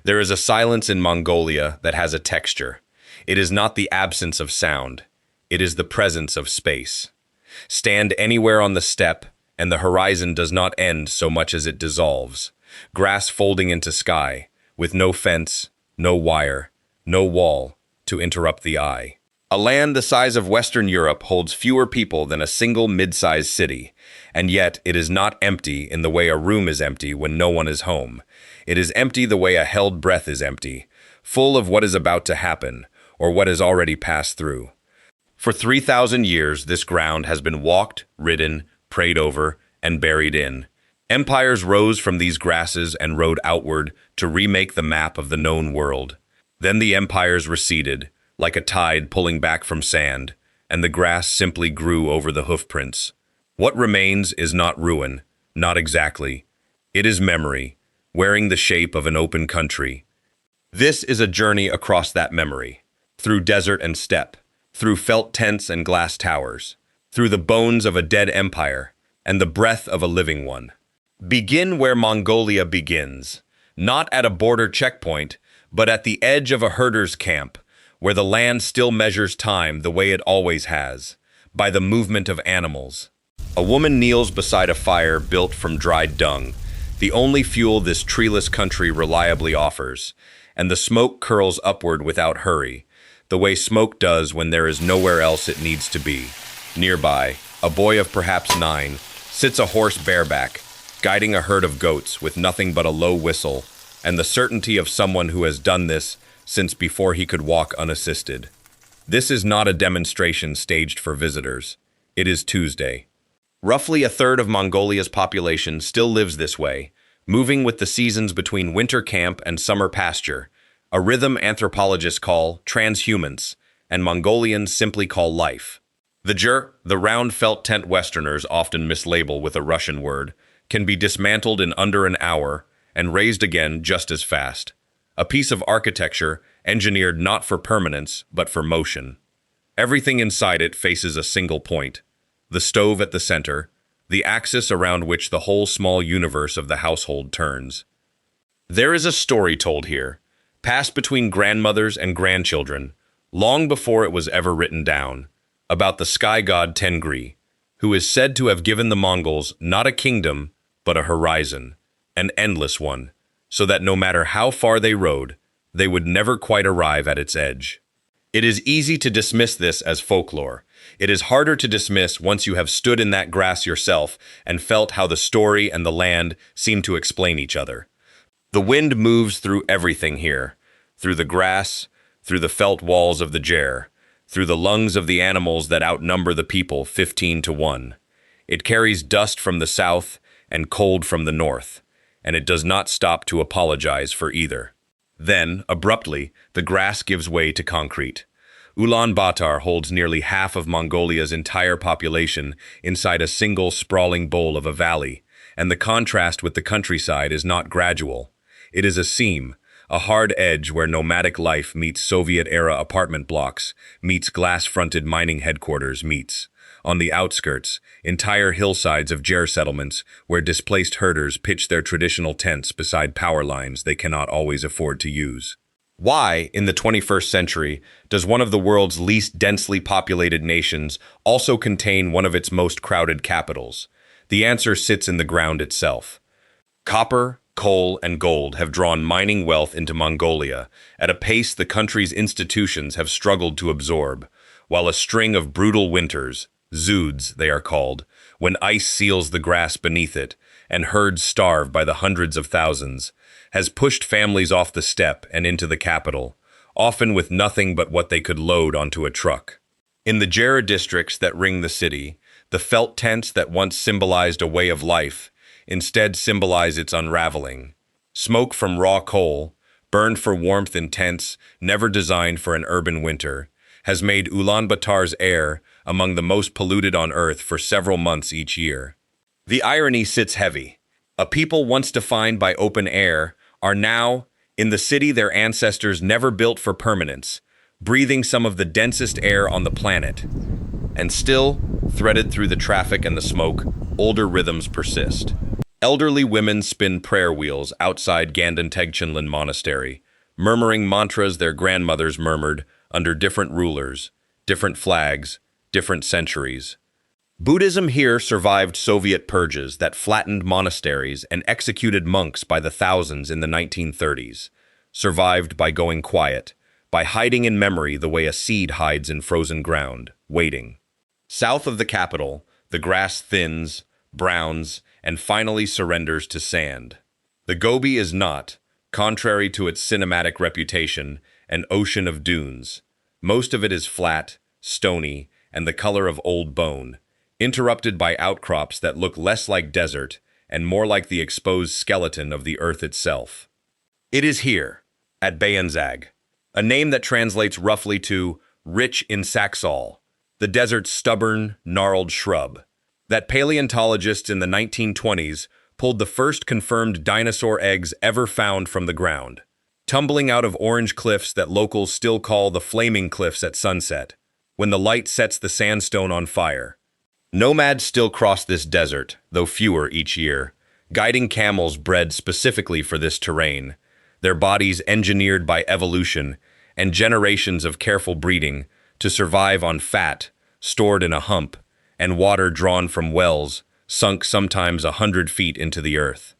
There is a silence in Mongolia that has a texture. It is not the absence of sound. It is the presence of space. Stand anywhere on the steppe, and the horizon does not end so much as it dissolves. Grass folding into sky, with no fence, no wire, no wall to interrupt the eye. A land the size of Western Europe holds fewer people than a single mid-sized city, and yet it is not empty in the way a room is empty when no one is home. It is empty the way a held breath is empty, full of what is about to happen, or what has already passed through. For 3,000 years, this ground has been walked, ridden, prayed over, and buried in. Empires rose from these grasses and rode outward to remake the map of the known world. Then the empires receded, like a tide pulling back from sand, and the grass simply grew over the hoofprints. What remains is not ruin, not exactly. It is memory, wearing the shape of an open country. This is a journey across that memory, through desert and steppe, through felt tents and glass towers, through the bones of a dead empire and the breath of a living one. Begin where Mongolia begins, not at a border checkpoint, but at the edge of a herder's camp, where the land still measures time the way it always has, by the movement of animals. A woman kneels beside a fire built from dried dung, the only fuel this treeless country reliably offers, and the smoke curls upward without hurry, the way smoke does when there is nowhere else it needs to be. Nearby, a boy of perhaps 9 sits a horse bareback, guiding a herd of goats with nothing but a low whistle, and the certainty of someone who has done this since before he could walk unassisted. This is not a demonstration staged for visitors. It is Tuesday. Roughly a third of Mongolia's population still lives this way, moving with the seasons between winter camp and summer pasture, a rhythm anthropologists call transhumance, and Mongolians simply call life. The round felt tent Westerners often mislabel with a Russian word, can be dismantled in under an hour and raised again just as fast. A piece of architecture engineered not for permanence, but for motion. Everything inside it faces a single point. The stove at the center, the axis around which the whole small universe of the household turns. There is a story told here, passed between grandmothers and grandchildren, long before it was ever written down, about the sky god Tengri, who is said to have given the Mongols not a kingdom, but a horizon, an endless one, so that no matter how far they rode, they would never quite arrive at its edge. It is easy to dismiss this as folklore. It is harder to dismiss once you have stood in that grass yourself and felt how the story and the land seem to explain each other. The wind moves through everything here, through the grass, through the felt walls of the ger, through the lungs of the animals that outnumber the people 15-1. It carries dust from the south and cold from the north, and it does not stop to apologize for either. Then, abruptly, the grass gives way to concrete. Ulaanbaatar holds nearly half of Mongolia's entire population inside a single sprawling bowl of a valley, and the contrast with the countryside is not gradual. It is a seam, a hard edge where nomadic life meets Soviet-era apartment blocks, meets glass-fronted mining headquarters, meets, on the outskirts, entire hillsides of ger settlements where displaced herders pitch their traditional tents beside power lines they cannot always afford to use. Why, in the 21st century, does one of the world's least densely populated nations also contain one of its most crowded capitals? The answer sits in the ground itself. Copper, coal, and gold have drawn mining wealth into Mongolia at a pace the country's institutions have struggled to absorb, while a string of brutal winters, zoods they are called, when ice seals the grass beneath it, and herds starve by the hundreds of thousands, has pushed families off the steppe and into the capital, often with nothing but what they could load onto a truck. In the ger districts that ring the city, the felt tents that once symbolized a way of life instead symbolize its unraveling. Smoke from raw coal, burned for warmth in tents never designed for an urban winter, has made Ulaanbaatar's air among the most polluted on Earth for several months each year. The irony sits heavy. A people once defined by open air are now, in the city their ancestors never built for permanence, breathing some of the densest air on the planet. And still, threaded through the traffic and the smoke, older rhythms persist. Elderly women spin prayer wheels outside Gandan Monastery, murmuring mantras their grandmothers murmured under different rulers, different flags, different centuries. Buddhism here survived Soviet purges that flattened monasteries and executed monks by the thousands in the 1930s, survived by going quiet, by hiding in memory the way a seed hides in frozen ground, waiting. South of the capital, the grass thins, browns, and finally surrenders to sand. The Gobi is not, contrary to its cinematic reputation, an ocean of dunes. Most of it is flat, stony, and the color of old bone, interrupted by outcrops that look less like desert and more like the exposed skeleton of the earth itself. It is here, at Bayanzag, a name that translates roughly to rich in Saxol, the desert's stubborn, gnarled shrub, that paleontologists in the 1920s pulled the first confirmed dinosaur eggs ever found from the ground, tumbling out of orange cliffs that locals still call the Flaming Cliffs at sunset, when the light sets the sandstone on fire. Nomads still cross this desert, though fewer each year, guiding camels bred specifically for this terrain, their bodies engineered by evolution and generations of careful breeding to survive on fat stored in a hump and water drawn from wells sunk sometimes 100 feet into the earth.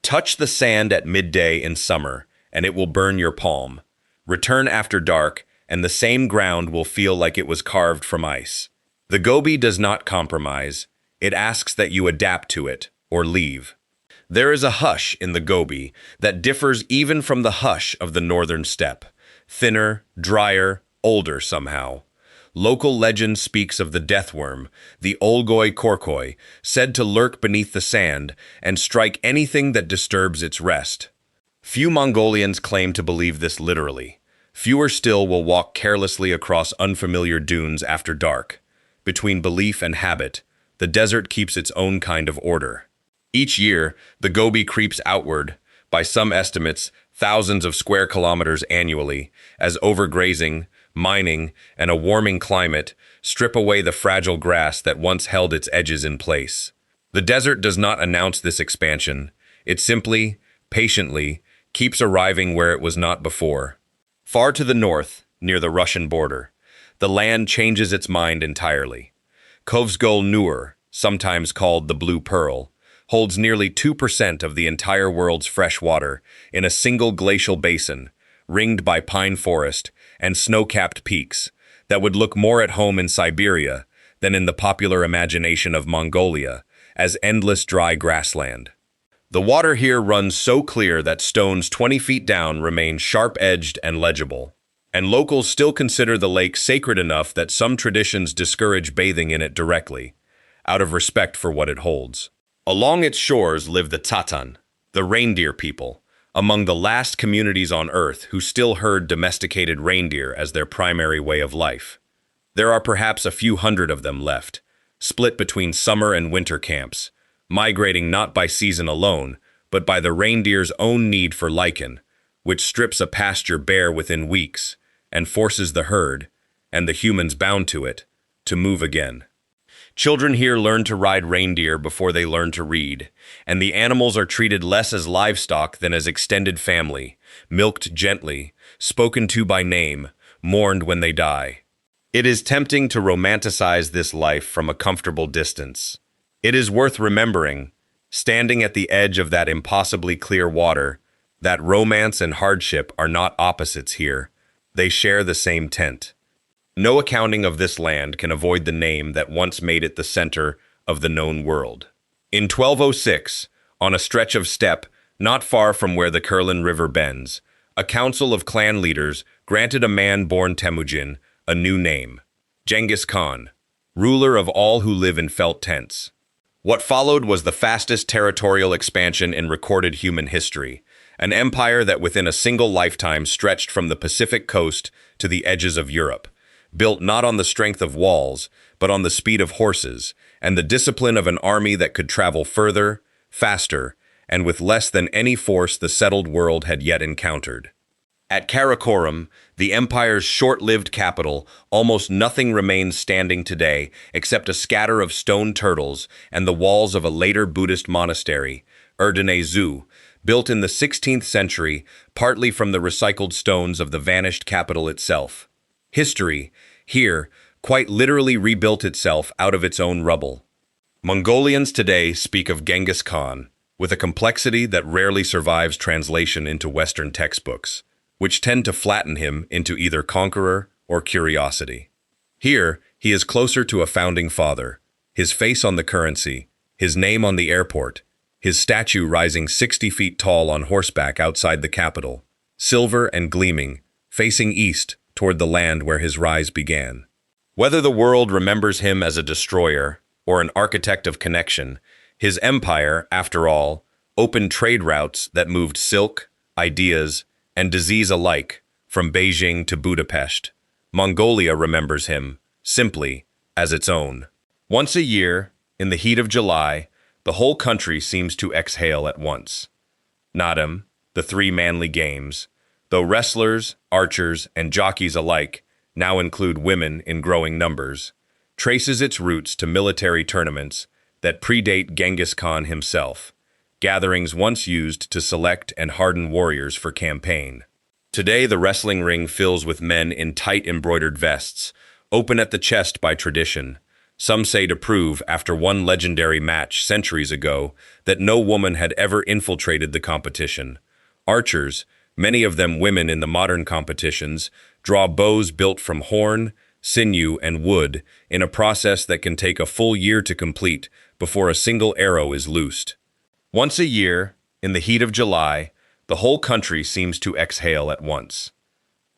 Touch the sand at midday in summer, and it will burn your palm. Return after dark, and the same ground will feel like it was carved from ice. The Gobi does not compromise. It asks that you adapt to it, or leave. There is a hush in the Gobi that differs even from the hush of the northern steppe. Thinner, drier, older somehow. Local legend speaks of the deathworm, the Olgoi Korkoi, said to lurk beneath the sand and strike anything that disturbs its rest. Few Mongolians claim to believe this literally. Fewer still will walk carelessly across unfamiliar dunes after dark. Between belief and habit, the desert keeps its own kind of order. Each year, the Gobi creeps outward, by some estimates, thousands of square kilometers annually, as overgrazing, mining, and a warming climate strip away the fragile grass that once held its edges in place. The desert does not announce this expansion. It simply, patiently, keeps arriving where it was not before. Far to the north, near the Russian border, the land changes its mind entirely. Kovsgol Nur, sometimes called the Blue Pearl, holds nearly 2% of the entire world's fresh water in a single glacial basin, ringed by pine forest and snow-capped peaks that would look more at home in Siberia than in the popular imagination of Mongolia as endless dry grassland. The water here runs so clear that stones 20 feet down remain sharp-edged and legible, and locals still consider the lake sacred enough that some traditions discourage bathing in it directly, out of respect for what it holds. Along its shores live the Tatan, the reindeer people, among the last communities on Earth who still herd domesticated reindeer as their primary way of life. There are perhaps a few hundred of them left, split between summer and winter camps, migrating not by season alone, but by the reindeer's own need for lichen, which strips a pasture bare within weeks and forces the herd, and the humans bound to it, to move again. Children here learn to ride reindeer before they learn to read, and the animals are treated less as livestock than as extended family, milked gently, spoken to by name, mourned when they die. It is tempting to romanticize this life from a comfortable distance. It is worth remembering, standing at the edge of that impossibly clear water, that romance and hardship are not opposites here. They share the same tent. No accounting of this land can avoid the name that once made it the center of the known world. In 1206, on a stretch of steppe not far from where the Kurlan River bends, a council of clan leaders granted a man born Temujin a new name, Genghis Khan, ruler of all who live in felt tents. What followed was the fastest territorial expansion in recorded human history, an empire that within a single lifetime stretched from the Pacific coast to the edges of Europe, built not on the strength of walls, but on the speed of horses, and the discipline of an army that could travel further, faster, and with less than any force the settled world had yet encountered. At Karakoram, the empire's short-lived capital, almost nothing remains standing today except a scatter of stone turtles and the walls of a later Buddhist monastery, Zoo, built in the 16th century, partly from the recycled stones of the vanished capital itself. History, here, quite literally rebuilt itself out of its own rubble. Mongolians today speak of Genghis Khan with a complexity that rarely survives translation into Western textbooks, which tend to flatten him into either conqueror or curiosity. Here, he is closer to a founding father, his face on the currency, his name on the airport, his statue rising 60 feet tall on horseback outside the capital, silver and gleaming, facing east toward the land where his rise began. Whether the world remembers him as a destroyer or an architect of connection, his empire, after all, opened trade routes that moved silk, ideas, and disease alike from Beijing to Budapest. Mongolia remembers him, simply, as its own. Once a year, in the heat of July, the whole country seems to exhale at once. Naadam, the three manly games, though wrestlers, archers, and jockeys alike now include women in growing numbers, traces its roots to military tournaments that predate Genghis Khan himself, gatherings once used to select and harden warriors for campaign. Today, the wrestling ring fills with men in tight embroidered vests, open at the chest by tradition. Some say to prove, after one legendary match centuries ago, that no woman had ever infiltrated the competition. Archers, many of them women in the modern competitions, draw bows built from horn, sinew, and wood in a process that can take a full year to complete before a single arrow is loosed. Once a year, in the heat of July, the whole country seems to exhale at once.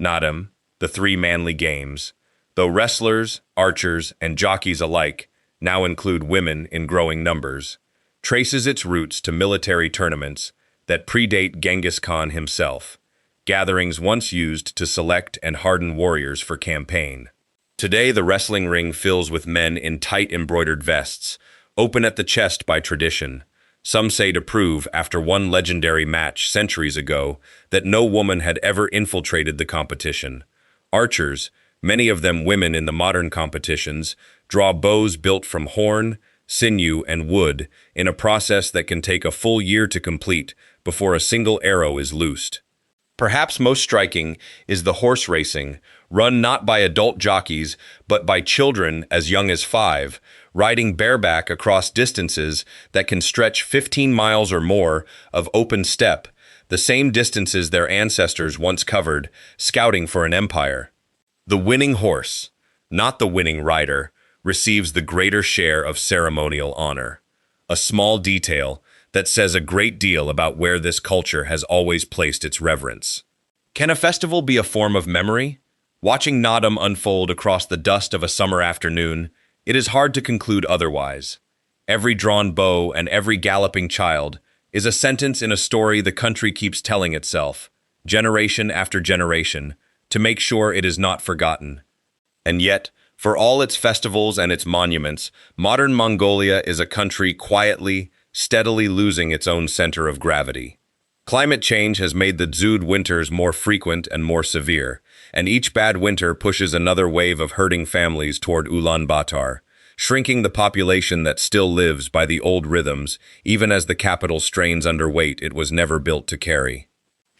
Naadam, the three manly games, though wrestlers, archers, and jockeys alike now include women in growing numbers, traces its roots to military tournaments that predate Genghis Khan himself, gatherings once used to select and harden warriors for campaign. Today, the wrestling ring fills with men in tight embroidered vests, open at the chest by tradition. Some say to prove, after one legendary match centuries ago, that no woman had ever infiltrated the competition. Archers, many of them women in the modern competitions, draw bows built from horn, sinew, and wood in a process that can take a full year to complete before a single arrow is loosed. Perhaps most striking is the horse racing, run not by adult jockeys, but by children as young as 5, riding bareback across distances that can stretch 15 miles or more of open steppe, the same distances their ancestors once covered, scouting for an empire. The winning horse, not the winning rider, receives the greater share of ceremonial honor. A small detail that says a great deal about where this culture has always placed its reverence. Can a festival be a form of memory? Watching Naadam unfold across the dust of a summer afternoon, it is hard to conclude otherwise. Every drawn bow and every galloping child is a sentence in a story the country keeps telling itself, generation after generation, to make sure it is not forgotten. And yet, for all its festivals and its monuments, modern Mongolia is a country quietly, steadily losing its own center of gravity. Climate change has made the Dzud winters more frequent and more severe, and each bad winter pushes another wave of herding families toward Ulaanbaatar, shrinking the population that still lives by the old rhythms, even as the capital strains under weight it was never built to carry.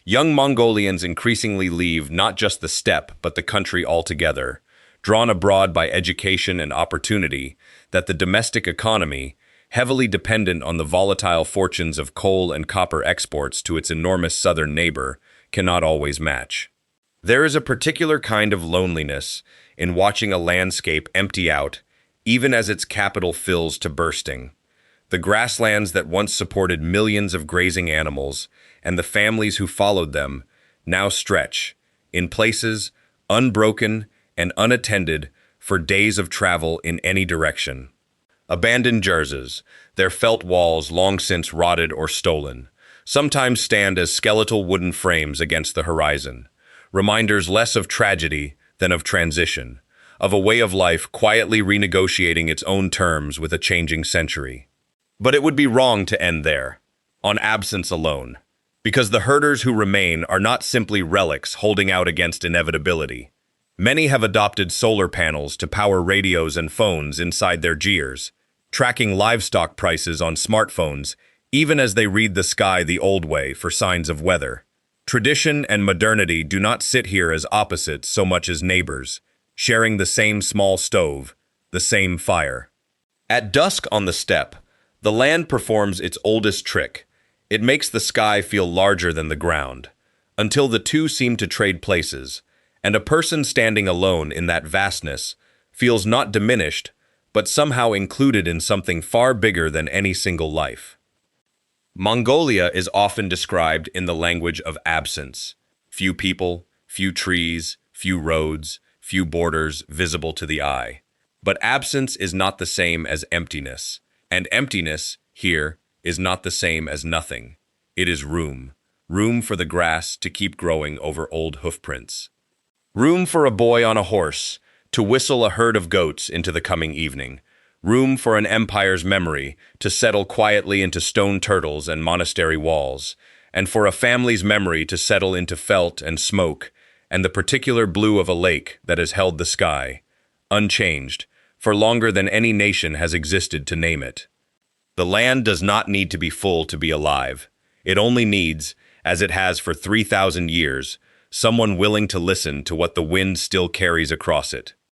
Young Mongolians increasingly leave not just the steppe, but the country altogether, drawn abroad by education and opportunity that the domestic economy, heavily dependent on the volatile fortunes of coal and copper exports to its enormous southern neighbor, cannot always match. There is a particular kind of loneliness in watching a landscape empty out, even as its capital fills to bursting. The grasslands that once supported millions of grazing animals, and the families who followed them, now stretch, in places, unbroken and unattended for days of travel in any direction. Abandoned jerseys, their felt walls long since rotted or stolen, sometimes stand as skeletal wooden frames against the horizon, reminders less of tragedy than of transition, of a way of life quietly renegotiating its own terms with a changing century. But it would be wrong to end there, on absence alone, because the herders who remain are not simply relics holding out against inevitability. Many have adopted solar panels to power radios and phones inside their gears, tracking livestock prices on smartphones, even as they read the sky the old way for signs of weather. Tradition and modernity do not sit here as opposites so much as neighbors, sharing the same small stove, the same fire. At dusk on the steppe, the land performs its oldest trick. It makes the sky feel larger than the ground, until the two seem to trade places, and a person standing alone in that vastness feels not diminished, but somehow included in something far bigger than any single life. Mongolia is often described in the language of absence. Few people, few trees, few roads, few borders visible to the eye. But absence is not the same as emptiness, and emptiness, here, is not the same as nothing. It is room. Room for the grass to keep growing over old hoofprints. Room for a boy on a horse to whistle a herd of goats into the coming evening. Room for an empire's memory to settle quietly into stone turtles and monastery walls, and for a family's memory to settle into felt and smoke, and the particular blue of a lake that has held the sky, unchanged, for longer than any nation has existed to name it. The land does not need to be full to be alive. It only needs, as it has for 3,000 years, someone willing to listen to what the wind still carries across it.